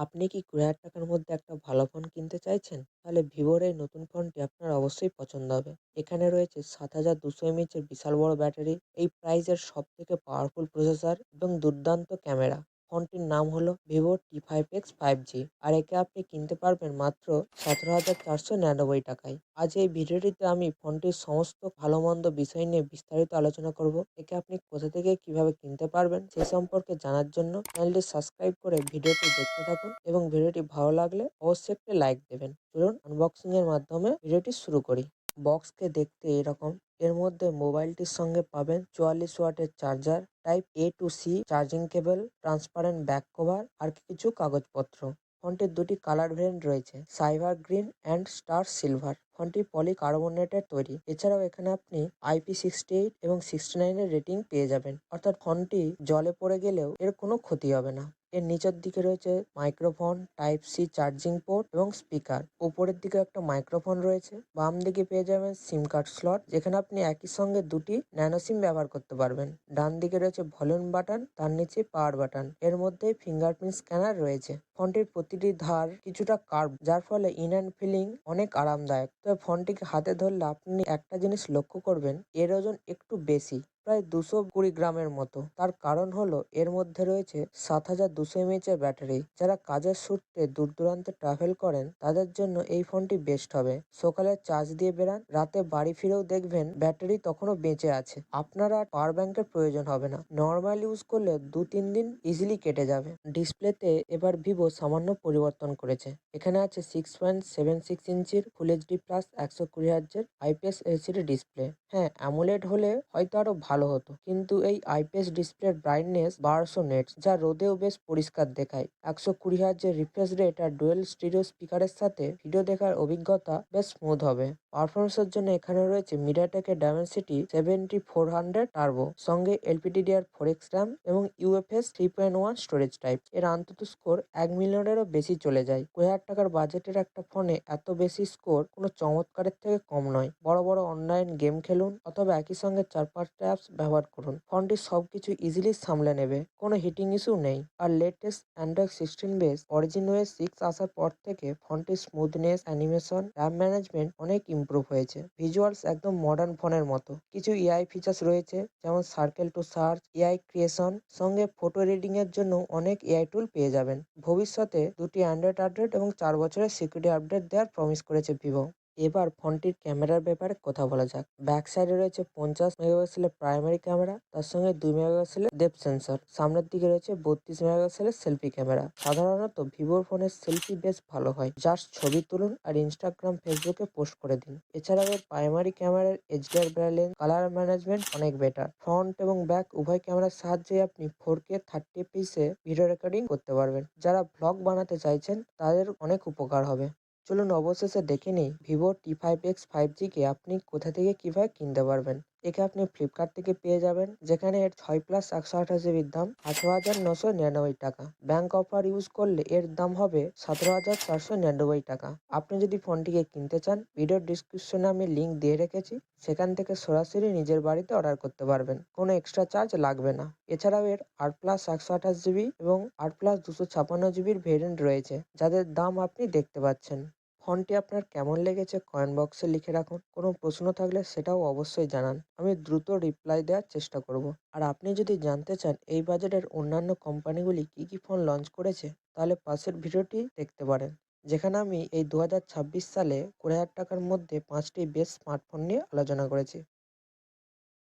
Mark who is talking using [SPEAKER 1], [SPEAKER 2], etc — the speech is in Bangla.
[SPEAKER 1] আপনি কি ৳২০,০০০ মধ্যে একটা ভালো ফোন কিনতে চাইছেন? তাহলে ভিভোর এই নতুন ফোনটি আপনার অবশ্যই পছন্দ হবে। এখানে রয়েছে ৭,২০০ এমএএইচ এর বিশাল বড় ব্যাটারি, এই প্রাইজের সবথেকে পাওয়ারফুল প্রসেসর এবং দুর্দান্ত ক্যামেরা। ফোনটির নাম হলো ভিভো টি5এক্স 5G আর একে আপনি কিনতে পারবেন মাত্র ৳১৭,৪৯৯ আজ এই ভিডিওটিতে আমি ফোনটির সমস্ত ভালো মন্দ বিষয় নিয়ে বিস্তারিত আলোচনা করব। একে আপনি কোথা থেকে কিভাবে কিনতে পারবেন সে সম্পর্কে জানার জন্য চ্যানেলটি সাবস্ক্রাইব করে ভিডিওটি দেখতে থাকুন এবং ভিডিওটি ভালো লাগলে অবশ্যই একটি লাইক দেবেন। চলুন আনবক্সিং এর মাধ্যমে ভিডিওটি শুরু করি। বক্সকে দেখতে এরকম। এর মধ্যে মোবাইলটির সঙ্গে পাবেন ৪৪ ওয়াটের charger, type A to C charging cable, transparent back cover আর কিছু কাগজপত্র। ফোনটির দুটি কালার ভেরিয়েন্ট রয়েছে, cyber green and star silver. ফোনটি পলিকার্বনেটের তৈরি। এছাড়াও এখানে আপনি IP68 এবং 69 এর রেটিং পেয়ে যাবেন, অর্থাৎ ফোনটি জলে পড়ে গেলেও এর কোনো ক্ষতি হবে না। এর নিচের দিকে রয়েছে microphone, type C charging port এবং স্পিকার। উপরের দিকে একটা মাইক্রোফোন রয়েছে। বাম দিকে পেয়ে যাবেন সিম কার্ড স্লট, যেখানে আপনি একই সঙ্গে দুটি ন্যানো সিম ব্যবহার করতে পারবেন। ডান দিকে রয়েছে ভলিউম বাটন, তার নিচে পাওয়ার বাটন। এর মধ্যে ফিঙ্গারপ্রিন্ট স্ক্যানার রয়েছে। ফোনটির প্রতিটি ধার কিছুটা কার্ভ, যার ফলে ইন হ্যান্ড ফিলিং অনেক আরামদায়ক। তবে ফোনটিকে হাতে ধরলে আপনি একটা জিনিস লক্ষ্য করবেন, এর ওজন একটু বেশি, প্রায় 220 গ্রামের মতো। তার কারণ হলো এর মধ্যে রয়েছে ৭,২০০ এমএএইচ এর ব্যাটারি। যারা কাজের সূত্রে দূর দূরান্তে ট্রাভেল করেন তাদের জন্য এই ফোনটি বেস্ট হবে। সকালে চার্জ দিয়ে বেরান, রাতে বাড়ি ফিরেও দেখবেন ব্যাটারি তখনও বেঁচে আছে। আপনার আর পাওয়ার ব্যাংকের প্রয়োজন হবে না। নর্মাল ইউজ করলে ২-৩ দিন ইজিলি কেটে যাবে। ডিসপ্লেতে এবার ভিভো সামান্য পরিবর্তন করেছে। এখানে আছে 6.76 ইঞ্চির ফুল এইচডি প্লাস ১২০ হার্টজের আইপিএস এলসিডি ডিসপ্লে। হ্যাঁ, অ্যামোলেড হলে হয়তো আরো ভালো হতো, কিন্তু এই আইপিএস ডিসপ্লের ব্রাইটনেস 1200 নেটস, যা রোদেও বেশ পরিষ্কার দেখায়। ১২০ হার্টজের রিফ্রেশ রেট আর ডুয়েল স্টিরিও স্পিকারের সাথে ভিডিও দেখার অভিজ্ঞতা বেশ স্মুথ হবে। পারফরমেন্সের জন্য এখানে রয়েছে মিডিয়াটেকের ডায়মেনসিটি 7400 টার্বো, সঙ্গে LPDDR4X র্যাম এবং UFS 3.1 স্টোরেজ টাইপ। এর অন্তত স্কোর 1 মিলিয়নেরও বেশি চলে যায়। ৳২০,০০০ বাজেটের একটা ফোনে এত বেশি স্কোর কোনো চমৎকারের থেকে কম নয়। বড় বড় অনলাইন গেম খেলুন অথবা একই সঙ্গে ৪-৫টা অ্যাপস ব্যবহার করুন। ফোনটি সবকিছু ইজিলি সামলে নেবে, কোনো হিটিং ইস্যু নেই। আর latest Android 16 base origin OS 6 আসার পর থেকে ফোনটির স্মুথনেস, অ্যানিমেশন, র্যাম ম্যানেজমেন্ট অনেক ইমপ্রুভ হয়েছে। ভিজুয়ালস একদম মডার্ন ফোনের মতো। কিছু এআই ফিচার্স রয়েছে, যেমন circle to search, AI creation, সঙ্গে ফটো এডিটিং এর জন্য অনেক এআই টুল পেয়ে যাবেন। ভবিষ্যতে দুটি অ্যান্ড্রয়েড আপডেট এবং ৪ বছরের সিকিউরিটি আপডেট দেওয়ার প্রমিস করেছে ভিভো। এবার ফোনটির ক্যামেরার ব্যাপারে কথা বলা যাক। ব্যাক সাইডে রয়েছে 50 মেগাপিক্সেলের প্রাইমারি ক্যামেরা, তার সঙ্গে 2 মেগাপিক্সেলের ডেপথ সেন্সর। সামনের দিকে রয়েছে 32 মেগাপিক্সেলের সেলফি ক্যামেরা। সাধারণত ভিভোর ফোনের সেলফি বেশ ভালো হয়। জাস্ট ছবি তুলুন আর ইনস্টাগ্রাম, ফেসবুকে পোস্ট করে দিন। এছাড়াও এর প্রাইমারি ক্যামেরার এইচডিআর ব্যালেন্স, কালার ম্যানেজমেন্ট অনেক বেটার। ফ্রন্ট এবং ব্যাক উভয় ক্যামেরার সাহায্যে আপনি 4K 30fps এ ভিডিও রেকর্ডিং করতে পারবেন। যারা ভ্লগ বানাতে চাইছেন তাদের অনেক উপকার হবে। চলুন অবশেষে দেখে নিই ভিভো টি5এক্স 5G কে আপনি কোথা থেকে কিভাবে কিনতে পারবেন। একে আপনি ফ্লিপকার্ট থেকে পেয়ে যাবেন, যেখানে এর 6+128 জিবির দাম ১৮,৯৯৯ টাকা। ব্যাংক অফার ইউজ করলে এর দাম হবে ১৭,৪৯৯ টাকা। আপনি যদি ফোনটিকে কিনতে চান, ভিডিওর ডিসক্রিপশনে আমি লিঙ্ক দিয়ে রেখেছি, সেখান থেকে সরাসরি নিজের বাড়িতে অর্ডার করতে পারবেন। কোনো এক্সট্রা চার্জ লাগবে না। এছাড়াও এর 8+128 জিবি এবং 8+256 জিবির ভেরিয়েন্ট রয়েছে, যাদের দাম আপনি দেখতে পাচ্ছেন। ফোনটি আপনার কেমন লেগেছে কমেন্ট বক্সে লিখে রাখুন। কোনো প্রশ্ন থাকলে সেটাও অবশ্যই জানান, আমি দ্রুত রিপ্লাই দেওয়ার চেষ্টা করব। আর আপনি যদি জানতে চান এই বাজেটের অন্যান্য কোম্পানিগুলি কী কী ফোন লঞ্চ করেছে, তাহলে পাশের ভিডিওটি দেখতে পারেন, যেখানে আমি এই 2026 সালে ৳২০,০০০ মধ্যে 5টি বেস্ট স্মার্টফোন নিয়ে আলোচনা করেছি।